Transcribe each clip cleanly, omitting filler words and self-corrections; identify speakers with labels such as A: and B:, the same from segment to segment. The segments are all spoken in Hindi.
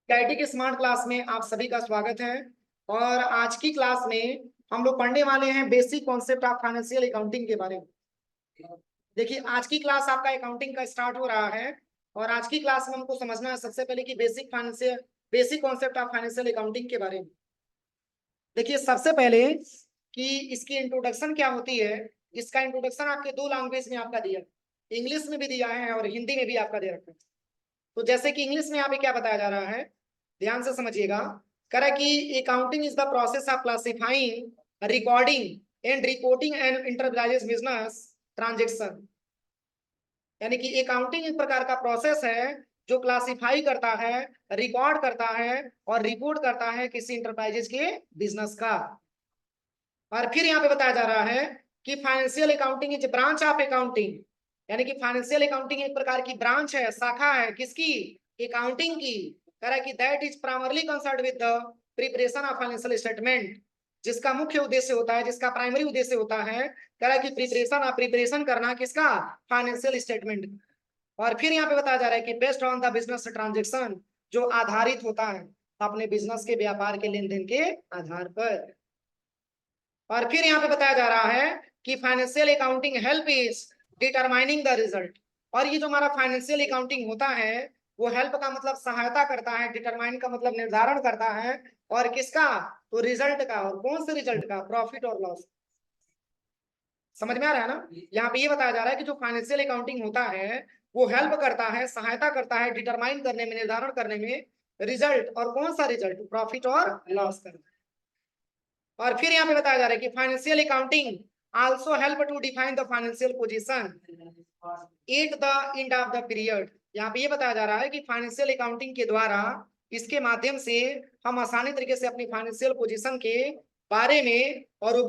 A: आईटी के स्मार्ट क्लास में आप सभी का स्वागत है। और आज की क्लास में हम लोग पढ़ने वाले हैं basic concept of financial accounting के बारे में। देखिए, आज की क्लास आपका अकाउंटिंग का स्टार्ट हो रहा है और आज की क्लास में हमको समझना है सबसे पहले कि basic concept of financial accounting के बारे में। देखिए, सबसे पहले कि इसकी इंट्रोडक्शन क्या होती है। इसका इंट्रोडक्शन आपके दो लैंग्वेज में आपका दिया है, इंग्लिश में भी दिया है और हिंदी में भी आपका दे रखा है। तो जैसे कि इंग्लिश में यहाँ पे क्या बताया जा रहा है, ध्यान से समझिएगा। कह रहा है कि accounting is the process of classifying, recording and reporting and enterprises business transaction. यानी कि अकाउंटिंग एक प्रकार का प्रोसेस है जो क्लासिफाई करता है, रिकॉर्ड करता है और रिपोर्ट करता है किसी इंटरप्राइजेस के बिजनेस का। और फिर यहाँ पे बताया जा रहा है कि financial accounting is branch of accounting. यानी कि फाइनेंशियल अकाउंटिंग एक प्रकार की ब्रांच है, शाखा है, किसकी? अकाउंटिंग की। कह रहा है कि that is primarily concerned with the preparation of financial statement, जिसका मुख्य उद्देश्य होता है, जिसका प्राइमरी उद्देश्य होता है, कह रहा है कि प्रिपरेशन करना किसका? Financial statement. और फिर यहाँ पे बताया जा रहा है कि based on the business transaction, जो आधारित होता है अपने बिजनेस के व्यापार के लेन देन के आधार पर। और फिर यहाँ पे बताया जा रहा है कि financial accounting help is determining the result. और ये जो हमारा फाइनेंशियल अकाउंटिंग होता है वो हेल्प का मतलब सहायता करता है, डिटरमाइन का मतलब निर्धारण करता है। और किसका? तो रिजल्ट का। और कौन से रिजल्ट का? प्रॉफिट और लॉस। समझ में आ रहा है ना? यहाँ पे ये बताया जा रहा है कि जो फाइनेंशियल अकाउंटिंग होता है वो हेल्प करता है, सहायता करता है डिटरमाइन करने में, निर्धारण करने में रिजल्ट। और कौन सा रिजल्ट? प्रॉफिट और लॉस करना। और फिर यहाँ पे बताया जा रहा है कि financial accounting also help to define the financial position at the end of the period. यहाँ पे ये बताया जा रहा है कि फाइनेंशियल अकाउंटिंग के द्वारा, इसके माध्यम से हम आसानी तरीके से अपनी फाइनेंशियल पोजीशन के बारे में, और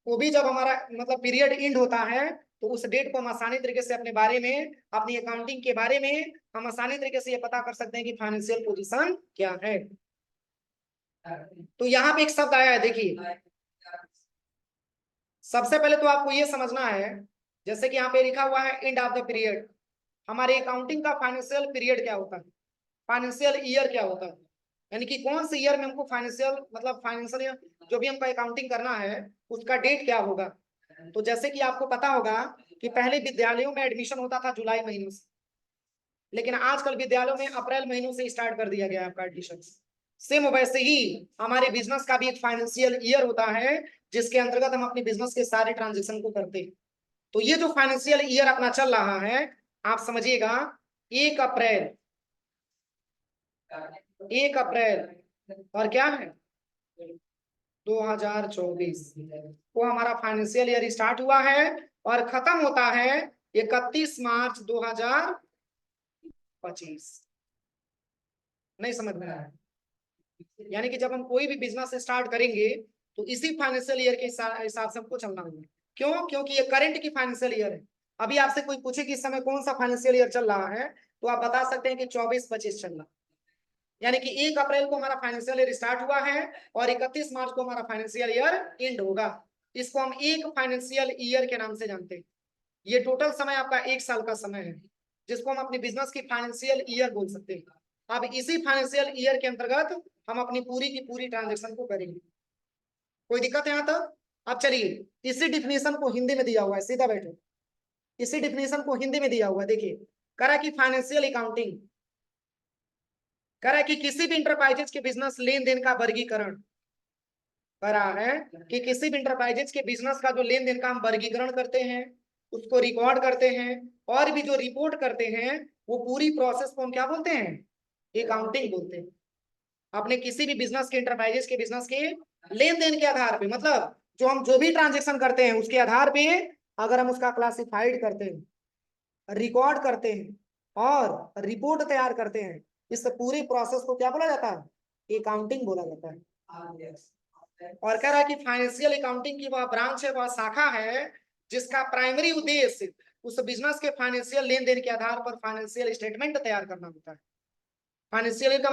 A: वो भी जब हमारा मतलब पीरियड एंड होता है तो उस डेट को हम आसानी तरीके से अपने बारे में, अपनी अकाउंटिंग के बारे में हम आसानी तरीके से ये पता कर सकते हैं कि फाइनेंशियल पोजीशन क्या है। तो यहाँ पे एक शब्द आया है, देखिए। सबसे पहले तो आपको ये समझना है, जैसे कि यहाँ पे लिखा हुआ है एंड ऑफ द पीरियड। हमारे अकाउंटिंग का फाइनेंशियल पीरियड क्या होता है, फाइनेंशियल ईयर क्या होता है, यानी कि कौन से ईयर में हमको फाइनेंशियल मतलब फाइनेंशियल जो भी हमको अकाउंटिंग करना है उसका डेट क्या होगा। तो जैसे कि आपको पता होगा कि पहले विद्यालयों में एडमिशन होता था जुलाई महीनों से, लेकिन आजकल विद्यालयों में अप्रैल महीनों से स्टार्ट कर दिया गया है आपका एडमिशन। सेम वैसे ही हमारे बिजनेस का भी एक फाइनेंशियल ईयर होता है जिसके अंतर्गत हम अपने बिजनेस के सारे ट्रांजेक्शन को करते हैं। तो ये जो फाइनेंशियल ईयर अपना चल रहा है, आप समझिएगा 1 अप्रैल, 1 अप्रैल और क्या है 2024 वो हमारा फाइनेंशियल ईयर स्टार्ट हुआ है और खत्म होता है 31 मार्च 2025। नहीं समझ में आया? यानी कि जब हम कोई भी बिजनेस स्टार्ट करेंगे तो इसी फाइनेंशियल ईयर के हिसाब से हमको चलना होगा। क्यों? क्योंकि ये करंट की फाइनेंशियल ईयर है। अभी आपसे कोई पूछे कि इस समय कौन सा फाइनेंशियल ईयर चल रहा है तो आप बता सकते हैं कि 24-25 चल रहा है। यानी कि 1 अप्रैल को हमारा फाइनेंशियल ईयर स्टार्ट हुआ है और 31 मार्च को हमारा फाइनेंशियल ईयर एंड होगा। इसको हम एक फाइनेंशियल ईयर के नाम से जानते हैं। ये टोटल समय आपका 1 साल का समय है जिसको हम अपने बिजनेस की फाइनेंशियल ईयर बोल सकते हैं। अब इसी फाइनेंशियल ईयर के अंतर्गत हम अपनी पूरी की पूरी ट्रांजेक्शन को करेंगे। कोई दिक्कत है यहाँ तक? अब चलिए, इसी डिफिनेशन को हिंदी में दिया हुआ है, सीधा बैठो। इसी डिफिनेशन को हिंदी में दिया हुआ है, देखिए। करा कि फाइनेंशियल अकाउंटिंग करा कि किसी भी इंटरप्राइजेज के बिजनेस लेन देन का वर्गीकरण करा है कि किसी भी इंटरप्राइजेज के बिजनेस का जो लेन देन का हम वर्गीकरण करते हैं, उसको रिकॉर्ड करते हैं और भी जो रिपोर्ट करते हैं, वो पूरी प्रोसेस को हम क्या बोलते हैं? अकाउंटिंग बोलते हैं। अपने किसी भी बिजनेस के, इंटरप्राइजेस के बिजनेस के लेन देन के आधार पे, मतलब जो हम जो भी ट्रांजेक्शन करते हैं उसके आधार पे अगर हम उसका क्लासिफाइड करते हैं, रिकॉर्ड करते हैं और रिपोर्ट तैयार करते हैं, इस पूरी प्रोसेस को क्या बोला जाता है? अकाउंटिंग बोला जाता है। और कह रहा है कि फाइनेंशियल अकाउंटिंग की वह ब्रांच है, वह शाखा है जिसका प्राइमरी उद्देश्य उस बिजनेस के फाइनेंशियल लेन देन के आधार पर फाइनेंशियल स्टेटमेंट तैयार करना होता है। फाइनेंशियल ईयर का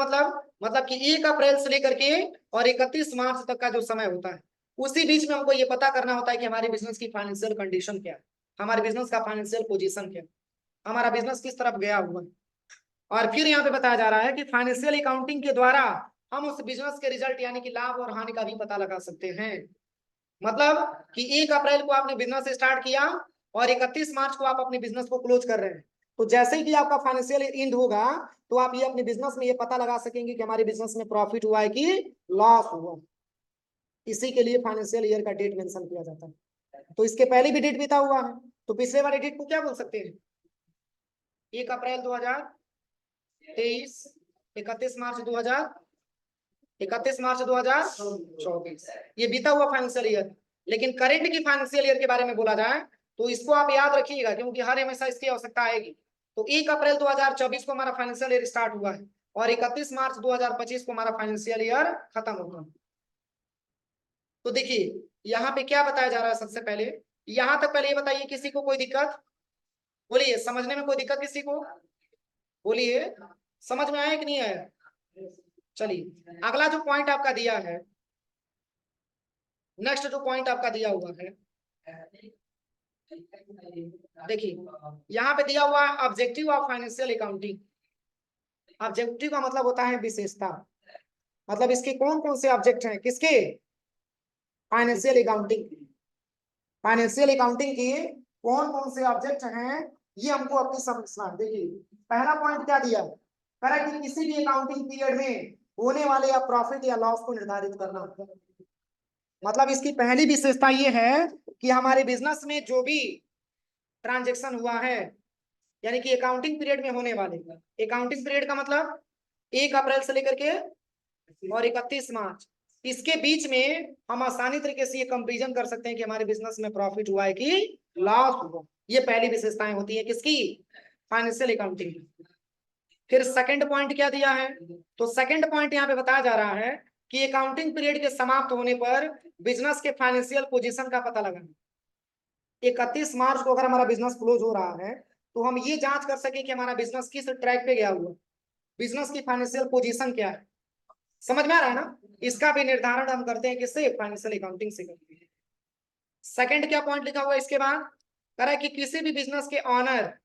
A: मतलब कि 1 अप्रैल से लेकर के और 31 मार्च तक का जो समय होता है, उसी बीच में हमको ये पता करना होता है कि हमारे बिजनेस की फाइनेंशियल कंडीशन क्या है, हमारे बिजनेस का फाइनेंशियल पोजीशन क्या है, हमारा बिजनेस किस तरफ गया हुआ है। और फिर यहाँ पे बताया जा रहा है कि फाइनेंशियल अकाउंटिंग के द्वारा हम उस बिजनेस के रिजल्ट यानी कि लाभ और हानि का भी पता लगा सकते हैं। मतलब कि 1 अप्रैल को आपने बिजनेस स्टार्ट किया और 31 मार्च को आप अपने बिजनेस को क्लोज कर रहे हैं, तो जैसे ही कि आपका फाइनेंशियल एंड होगा तो आप ये अपने बिजनेस में ये पता लगा सकेंगे कि हमारे बिजनेस में प्रॉफिट हुआ है कि लॉस हुआ। इसी के लिए फाइनेंशियल ईयर का डेट मेंशन किया जाता है। तो इसके पहले भी डेट बीता हुआ है, तो पिछले वाले डेट को क्या बोल सकते हैं? 1 अप्रैल 2023, 31 मार्च 2024, ये बीता हुआ फाइनेंशियल ईयर। लेकिन करंट की फाइनेंशियल ईयर के बारे में बोला जाए तो इसको आप याद रखिएगा, क्योंकि हर हमेशा इसकी आवश्यकता आएगी। तो 1 अप्रैल 2024 को हमारा फाइनेंशियल ईयर स्टार्ट हुआ है और 31 मार्च 2025 को हमारा फाइनेंशियल ईयर खत्म होगा। तो देखिए यहाँ पे क्या बताया जा रहा है, सबसे पहले यहाँ तक पहले ये बताइए किसी को कोई दिक्कत? बोलिए, समझने में कोई दिक्कत किसी को? बोलिए, समझ में आया कि नहीं आया? चलिए अगला जो पॉइंट आपका दिया है, नेक्स्ट जो पॉइंट आपका दिया हुआ है, देखिए यहाँ पे दिया हुआ है objective of financial accounting. Objective का मतलब होता है विशेषता, मतलब इसके कौन कौन से ऑब्जेक्ट हैं, किसके? Financial accounting. फाइनेंशियल अकाउंटिंग के कौन कौन से ऑब्जेक्ट हैं ये हमको अपनी समझना। देखिए पहला पॉइंट क्या दिया, कह रहा है कि किसी भी अकाउंटिंग पीरियड में होने वाले या प्रॉफिट या लॉस को निर्धारित करना। मतलब इसकी पहली विशेषता ये है कि हमारे बिजनेस में जो भी ट्रांजेक्शन हुआ है, यानी कि अकाउंटिंग पीरियड में होने वाले, अकाउंटिंग पीरियड का मतलब 1 अप्रैल से लेकर के और 31 मार्च, इसके बीच में हम आसानी तरीके से ये कंपैरिजन कर सकते हैं कि हमारे बिजनेस में प्रॉफिट हुआ है कि लॉस हुआ। ये पहली विशेषताएं होती है किसकी? Financial accounting. फिर सेकंड पॉइंट क्या दिया है, तो सेकंड पॉइंट यहाँ पे बताया जा रहा है कि अकाउंटिंग पीरियड के समाप्त होने पर बिजनेस के फाइनेंशियल पोजीशन का पता लगाना। 31 मार्च को अगर हमारा बिजनेस क्लोज हो रहा है तो हम ये जांच कर सके कि हमारा बिजनेस किस ट्रैक पे गया हुआ, बिजनेस की फाइनेंशियल पोजीशन क्या है। समझ में आ रहा है ना? इसका भी निर्धारण हम करते हैं किससे? फाइनेंशियल अकाउंटिंग से करते हैं। सेकंड क्या पॉइंट लिखा हुआ है इसके बाद, कह रहा है कि किसी भी बिजनेस के ऑनर,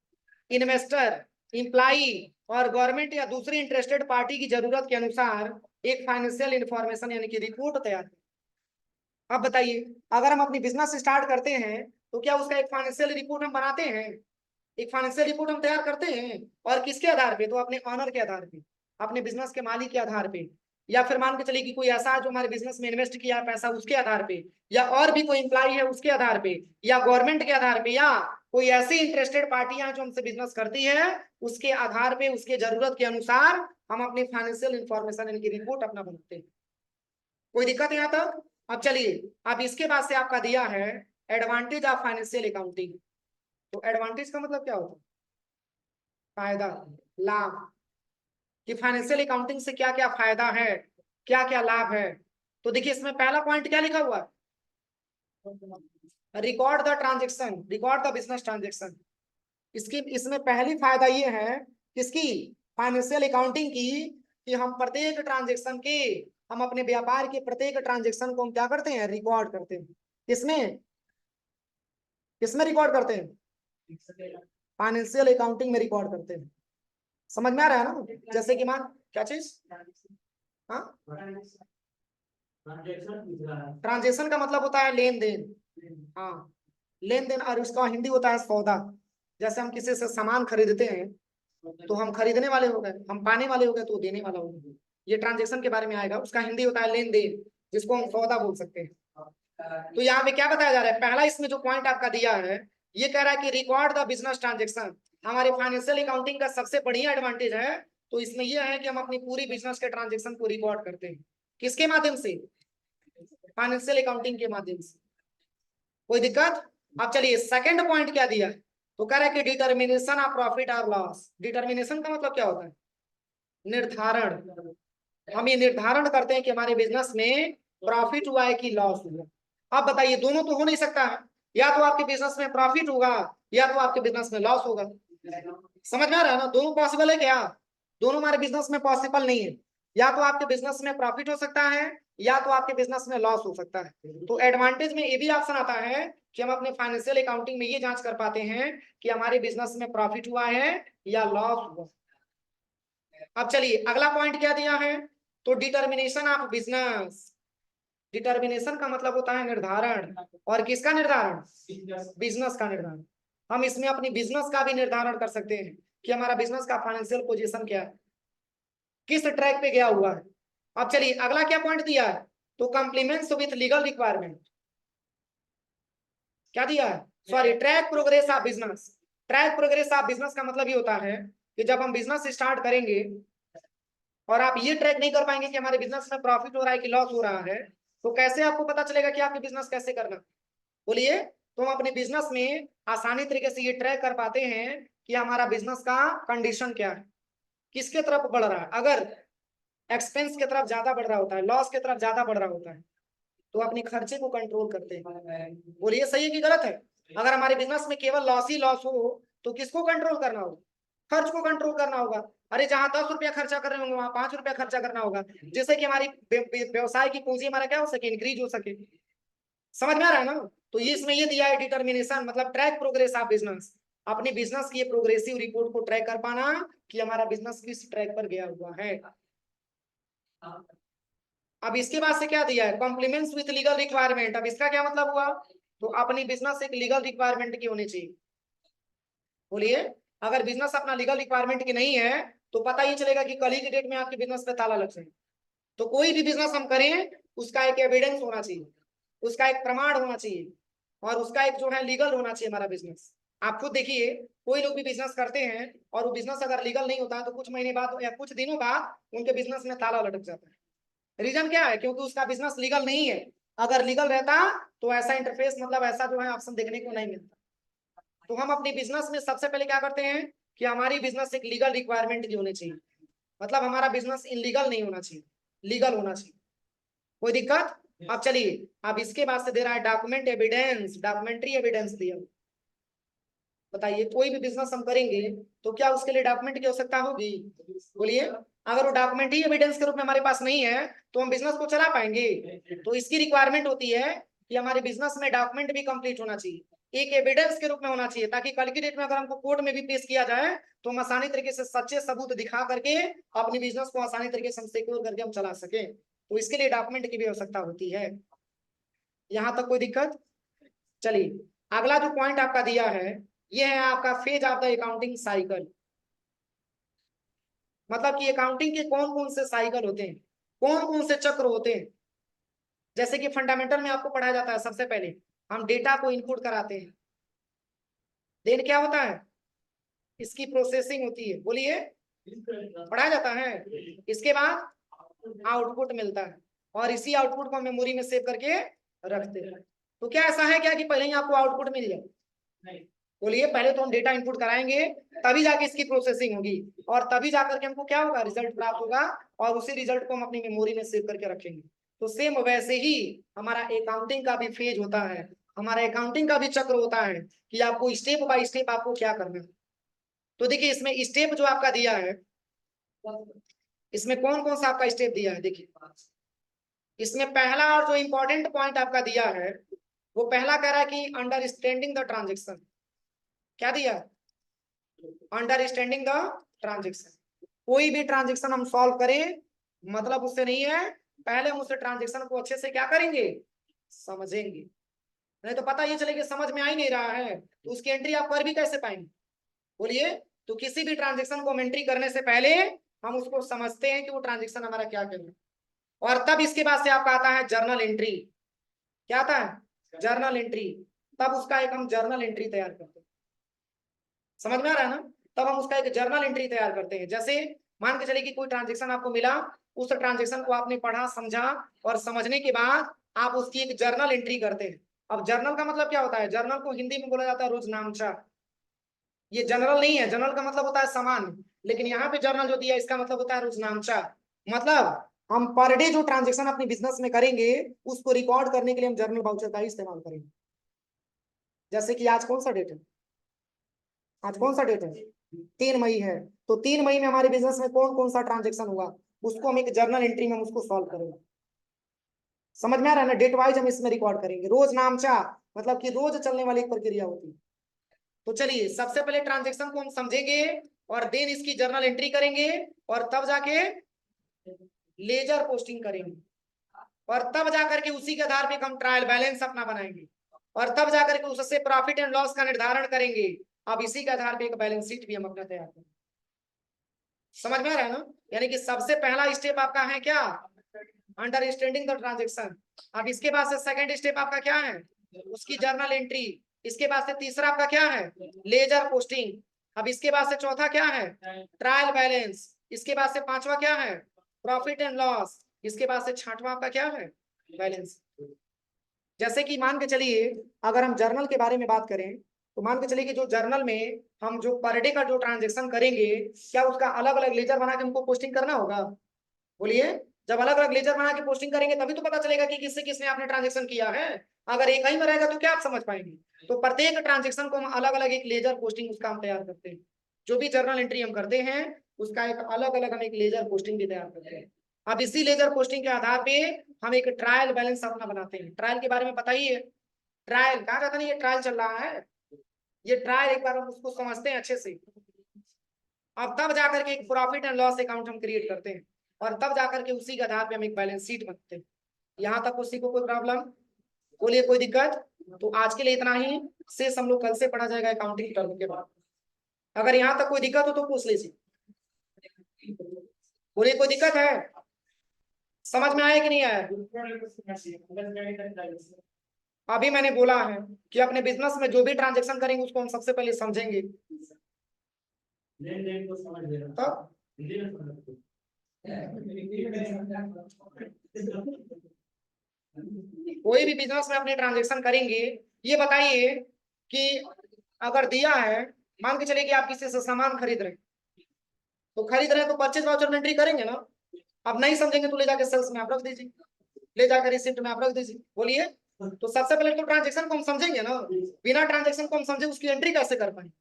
A: इन्वेस्टर, इंप्लाई और गवर्नमेंट या दूसरी इंटरेस्टेड पार्टी की जरूरत के अनुसार एक फाइनेंशियल इंफॉर्मेशन यानी कि रिपोर्ट तैयार करें। अब बताइए, अगर हम अपनी बिजनेस स्टार्ट करते हैं तो क्या उसका एक फाइनेंशियल रिपोर्ट हम बनाते हैं? एक फाइनेंशियल रिपोर्ट हम तैयार करते हैं, और किसके आधार पे? तो अपने ऑनर के आधार पे, अपने बिजनेस के मालिक के आधार पे, या फिर मान के चलिए कि कोई ऐसा जो हमारे बिजनेस में इन्वेस्ट किया है पैसा उसके आधार पे, या और भी कोई एम्प्लॉय है उसके आधार पे, या गवर्नमेंट के आधार पे, या कोई ऐसी इंटरेस्टेड पार्टियां जो हमसे बिजनेस करती है उसके आधार पे, उसके जरूरत के अनुसार हम अपनी फाइनेंशियल इंफॉर्मेशन यानी कि रिपोर्ट अपना बनाते हैं। कोई दिक्कत है यहाँ तक? अब चलिए, अब इसके बाद से आपका दिया है एडवांटेज ऑफ फाइनेंशियल अकाउंटिंग। तो एडवांटेज का मतलब क्या होता है? फायदा, लाभ, कि फाइनेंशियल अकाउंटिंग से क्या क्या फायदा है, क्या क्या लाभ है। तो देखिए इसमें पहला पॉइंट क्या लिखा हुआ है, record the transaction, record the business transaction. इसकी इसमें पहली फायदा ये है किसकी? फाइनेंशियल अकाउंटिंग की, कि हम प्रत्येक ट्रांजेक्शन के, हम अपने व्यापार के प्रत्येक ट्रांजेक्शन को हम क्या करते हैं? रिकॉर्ड करते हैं। किसमें? किसमें रिकॉर्ड करते हैं? फाइनेंशियल अकाउंटिंग में रिकॉर्ड करते हैं। समझ में आ रहा है ना? जैसे कि मान, क्या चीज? हाँ, ट्रांजेक्शन का मतलब होता है लेन देन। हाँ, लेन देन, और उसका हिंदी होता है सौदा। जैसे हम किसी से सामान खरीदते हैं तो हम खरीदने वाले हो गए, हम पाने वाले हो गए तो देने वाला हो गया। ये ट्रांजेक्शन के बारे में आएगा, उसका हिंदी होता है लेन देन, जिसको हम सौदा बोल सकते हैं। तो यहाँ पे क्या बताया जा रहा है, पहला इसमें जो पॉइंट आपका दिया है ये कह रहा है कि रिकॉर्ड द बिजनेस ट्रांजेक्शन। हमारे फाइनेंशियल अकाउंटिंग का सबसे बढ़िया एडवांटेज है तो इसमें यह है कि हम अपनी पूरी बिजनेस के ट्रांजेक्शन को रिकॉर्ड करते हैं। किसके माध्यम से? फाइनेंशियल अकाउंटिंग के माध्यम से। कोई दिक्कत? अब चलिए सेकंड पॉइंट क्या दिया है, तो कह रहा है कि डिटर्मिनेशन ऑफ प्रॉफिट और लॉस। डिटर्मिनेशन का मतलब क्या होता है? निर्धारण। हम ये निर्धारण करते हैं कि हमारे बिजनेस में प्रॉफिट हुआ है कि लॉस हुआ। अब बताइए, दोनों तो हो नहीं सकता है, या तो आपके बिजनेस में प्रॉफिट होगा या तो आपके बिजनेस में लॉस होगा। समझ में आ रहा है ना? दोनों पॉसिबल है क्या? दोनों हमारे बिजनेस में पॉसिबल नहीं है। या तो आपके बिजनेस में प्रॉफिट हो सकता है या तो आपके बिजनेस में लॉस हो सकता है। तो एडवांटेज में ये भी ऑप्शन आता है कि हम अपने फाइनेंशियल अकाउंटिंग में ये जांच कर पाते हैं कि हमारे बिजनेस में प्रॉफिट हुआ है या लॉस हुआ। अब चलिए अगला पॉइंट क्या दिया है, तो डिटर्मिनेशन ऑफ बिजनेस। डिटर्मिनेशन का मतलब होता है निर्धारण, और किसका निर्धारण, बिजनेस का निर्धारण। हम इसमें अपनी बिजनेस का भी निर्धारण कर सकते हैं कि हमारा बिजनेस का फाइनेंशियल पोजीशन क्या है, किस ट्रैक पे गया हुआ है। अब चलिए अगला क्या पॉइंट दिया है, तो कॉम्प्लीमेंट्स विथ लीगल रिक्वायरमेंट। क्या दिया है, sorry, track progress of business. Track progress of business का मतलब ये होता है कि जब हम बिजनेस स्टार्ट करेंगे और आप ये ट्रैक नहीं कर पाएंगे कि हमारे बिजनेस में प्रॉफिट हो रहा है कि लॉस हो रहा है, तो कैसे आपको पता चलेगा कि आपके बिजनेस कैसे करना। बोलिए, तो हम अपने बिजनेस में आसानी तरीके से ये ट्रैक कर पाते हैं कि हमारा बिजनेस का कंडीशन क्या है, किसके तरफ बढ़ रहा है। अगर एक्सपेंस की तरफ ज्यादा बढ़ रहा होता है, लॉस की तरफ ज्यादा बढ़ रहा होता है, तो अपने खर्चे को कंट्रोल करते हैं। बोलिए सही है कि गलत है। अगर हमारे बिजनेस में केवल लॉस ही लॉस हो, तो किसको कंट्रोल करना होगा, खर्च को कंट्रोल करना होगा। अरे जहां 10 रुपया खर्चा कर रहे होंगे वहां 5 रुपया खर्चा करना होगा, जिससे कि हमारी व्यवसाय की पूंजी हमारा क्या हो सके, इंक्रीज हो सके। समझ में आ रहा है ना। तो ये इसमें ये दिया है डिटर्मिनेशन, मतलब ट्रैक प्रोग्रेस ऑफ बिजनेस। अपने बिजनेस की प्रोग्रेसिव रिपोर्ट को ट्रैक कर पाना कि हमारा बिजनेस किस ट्रैक पर गया हुआ है। अब इसके बाद से क्या दिया है, कॉम्प्लीमेंट्स विथ लीगल रिक्वायरमेंट। अब इसका क्या मतलब हुआ, तो अपनी बिजनेस एक लीगल रिक्वायरमेंट की होनी चाहिए। बोलिए, अगर बिजनेस अपना लीगल रिक्वायरमेंट की नहीं है, तो पता ही चलेगा कि कल ही की डेट में आपके बिजनेस पे ताला लग जाए। तो कोई भी बिजनेस हम करें, उसका एक एविडेंस होना चाहिए, उसका एक प्रमाण होना चाहिए, और उसका एक जो है लीगल होना चाहिए हमारा बिजनेस। आप खुद देखिए, कोई लोग भी बिजनेस करते हैं और वो बिजनेस अगर लीगल नहीं होता है, तो कुछ महीने बाद या कुछ दिनों बाद उनके बिजनेस में ताला लटक जाता है। रीजन क्या है, क्योंकि उसका बिजनेस लीगल नहीं है। अगर लीगल रहता तो ऐसा इंटरफेस, मतलब ऐसा जो है ऑप्शन देखने को नहीं मिलता। तो हम अपनी बिजनेस में सबसे पहले क्या करते हैं कि हमारी बिजनेस एक लीगल रिक्वायरमेंट की होनी चाहिए, मतलब हमारा बिजनेस इनलीगल नहीं होना चाहिए, लीगल होना चाहिए। कोई दिक्कत। अब चलिए, अब इसके बाद से दे रहा है डॉक्यूमेंट एविडेंस, डॉक्यूमेंट्री एविडेंस दिया। बताइए, कोई भी बिजनेस हम करेंगे तो क्या उसके लिए डॉक्यूमेंट की आवश्यकता होगी। बोलिए, अगर वो डॉक्यूमेंट ही एविडेंस के रूप में हमारे पास नहीं है, तो हम बिजनेस को चला पाएंगे। तो इसकी रिक्वायरमेंट होती है कि हमारे बिजनेस में डॉक्यूमेंट भी कंप्लीट होना चाहिए, एक एविडेंस के रूप में होना चाहिए, ताकि कल की डेट में अगर हमको कोर्ट में भी पेश किया जाए, तो हम आसानी तरीके से सच्चे सबूत दिखा करके अपनी बिजनेस को आसानी तरीके से हम सिक्योर करके हम चला सके। तो इसके लिए डॉक्यूमेंट की भी आवश्यकता होती है। यहां तक कोई दिक्कत। चलिए, अगला जो पॉइंट आपका दिया है, ये है आपका phase of the accounting cycle. मतलब कि अकाउंटिंग के कौन कौन से साइकिल होते हैं, कौन कौन से चक्र होते हैं। जैसे कि फंडामेंटल में आपको पढ़ाया जाता है, सबसे पहले हम डेटा को इनपुट कराते हैं, देन क्या होता है, इसकी प्रोसेसिंग होती है। बोलिए, पढ़ाया जाता है। इसके बाद आउटपुट मिलता है, और इसी आउटपुट को मेमोरी में सेव करके रखते हैं। तो क्या ऐसा है क्या कि पहले ही आपको आउटपुट मिल जाए। बोलिए, पहले तो हम डेटा इनपुट कराएंगे, तभी जाके इसकी प्रोसेसिंग होगी, और तभी जाकर के हमको क्या होगा, रिजल्ट प्राप्त होगा, और उसी रिजल्ट को हम अपनी मेमोरी में सेव करके रखेंगे। तो सेम वैसे ही हमारा अकाउंटिंग का भी फेज होता है, हमारा अकाउंटिंग का भी चक्र होता है कि आपको स्टेप बाय स्टेप आपको क्या करना है। तो देखिए, इसमें स्टेप जो आपका दिया है, इसमें कौन कौन सा आपका स्टेप दिया है। देखिए, इसमें पहला और जो इंपॉर्टेंट पॉइंट आपका दिया है, वो पहला कह रहा है कि अंडरस्टैंडिंग द ट्रांजेक्शन। क्या दिया, अंडरस्टैंडिंग द ट्रांजेक्शन। कोई भी ट्रांजेक्शन हम सॉल्व करें, मतलब उससे नहीं है, पहले हम उस ट्रांजेक्शन को अच्छे से क्या करेंगे, समझेंगे। नहीं तो पता ये चले कि समझ में आ ही नहीं रहा है, तो उसकी एंट्री आप कर भी कैसे पाएंगे। बोलिए, तो किसी भी ट्रांजेक्शन को हम एंट्री करने से पहले हम उसको समझते हैं कि वो ट्रांजेक्शन हमारा क्या करना है, और तब इसके बाद से आपका आता है जर्नल एंट्री। क्या आता है, जर्नल एंट्री। तब उसका एक हम जर्नल एंट्री तैयार करते हैं। समझ में आ रहा है ना। तब हम उसका एक जर्नल एंट्री तैयार करते हैं। जैसे मान के चलिए कि कोई ट्रांजेक्शन आपको मिला, उस ट्रांजेक्शन को आपने पढ़ा समझा, और समझने के बाद आप उसकी एक जर्नल एंट्री करते हैं। अब जर्नल का मतलब क्या होता है, जर्नल को हिंदी में बोला जाता है रोजनामचा। ये जनरल नहीं है, जनरल का मतलब होता है सामान्य, लेकिन यहाँ पे जर्नल जो दिया इसका मतलब होता है रोजनामचा। मतलब हम पर डे जो ट्रांजेक्शन अपने बिजनेस में करेंगे, उसको रिकॉर्ड करने के लिए हम जर्नल वाउचर का ही इस्तेमाल करेंगे। जैसे कि आज कौन सा डेट है, आज कौन सा डेट है, 3 मई है। तो 3 मई में हमारे बिजनेस में कौन कौन सा ट्रांजेक्शन हुआ, उसको हम एक जर्नल एंट्री में उसको सॉल्व करेंगे। समझ में आ रहा है ना। डेट वाइज हम इसमें रिकॉर्ड करेंगे। रोज नामचा मतलब कि रोज चलने वाली एक प्रक्रिया होती है। तो चलिए, सबसे पहले ट्रांजेक्शन को हम समझेंगे, और देन इसकी जर्नल एंट्री करेंगे और तब जाके लेजर पोस्टिंग करेंगे और तब जाकर के उसी के आधार पे हम ट्रायल बैलेंस अपना बनाएंगे और तब जाकर के उससे प्रॉफिट एंड लॉस का निर्धारण करेंगे। अब इसी के आधार पे एक बैलेंस शीट भी हम अपना तैयार करेंगे। समझ में आ रहा है ना? यानी कि सबसे पहला स्टेप आपका है क्या? Understanding the transaction. अब इसके बाद से सेकंड स्टेप आपका क्या है? उसकी जर्नल एंट्री। इसके बाद से तीसरा आपका क्या है? Ledger posting. अब इसके बाद से चौथा क्या है? Trial balance. इसके बाद से पांचवा क्या है? Profit and loss. इसके बाद से छठवां आपका क्या है? बैलेंस। जैसे कि मान के चलिए अगर हम जर्नल के बारे में बात करें तो मान के चलिए कि जो जर्नल में हम जो पर डे का जो ट्रांजेक्शन करेंगे क्या उसका अलग अलग लेजर बना के हमको पोस्टिंग करना होगा? बोलिए। जब अलग अलग लेजर बना के पोस्टिंग करेंगे तभी तो पता चलेगा कि किससे किसने आपने ट्रांजेक्शन किया है। अगर एक ही में रहेगा तो क्या आप समझ पाएंगे? तो प्रत्येक ट्रांजेक्शन को हम अलग अलग एक लेजर पोस्टिंग उसका हम तैयार करते हैं। जो भी जर्नल एंट्री हम करते हैं उसका एक अलग अलग हम एक लेजर पोस्टिंग भी तैयार करते हैं। अब इसी लेजर पोस्टिंग के आधार पे हम एक ट्रायल बैलेंस अपना बनाते हैं। ट्रायल के बारे में बताइए। ट्रायल कहा जाता नहीं, ये ट्रायल चल रहा है। ये ट्रायल एक बार हम उसको समझते हैं अच्छे से। अब तब जाकर के एक प्रॉफिट एंड लॉस अकाउंट हम क्रिएट करते हैं और तब जाकर के उसी के आधार पे हम एक बैलेंस शीट बनाते हैं। यहाँ तक उसी को कोई प्रॉब्लम? बोलिए, कोई दिक्कत? तो आज के लिए इतना ही। शेष हम लोग कल से पढ़ा जाएगा अकाउंटिंग टर्म के बाद। अगर यहाँ तक कोई दिक्कत हो तो पूछ लीजिए। बोलिए, कोई दिक्कत है? समझ में आया कि नहीं आया? अभी मैंने बोला है कि अपने बिजनेस में जो भी ट्रांजेक्शन करेंगे उसको हम सबसे पहले समझेंगे। तब कोई भी बिजनेस में अपने ट्रांजेक्शन करेंगे, ये बताइए कि अगर दिया है, मान के चलिए कि आप किसी से सामान खरीद रहे हैं, तो खरीद रहे हैं तो परचेज वाउचर में एंट्री करेंगे ना? अब नहीं समझेंगे तो ले जाकर सेल्स में आप रख दीजिए, ले जाकर रिसिप्ट में आप रख दीजिए। बोलिए। तो सबसे पहले तो ट्रांजेक्शन को हम समझेंगे ना। बिना ट्रांजेक्शन को हम समझे उसकी एंट्री कैसे कर पाएंगे?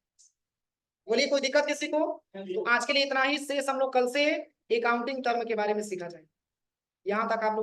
A: बोलिए, कोई दिक्कत किसी को? तो आज के लिए इतना ही। शेष हम लोग कल से अकाउंटिंग टर्म के बारे में सीखा जाए। यहाँ तक आप लोग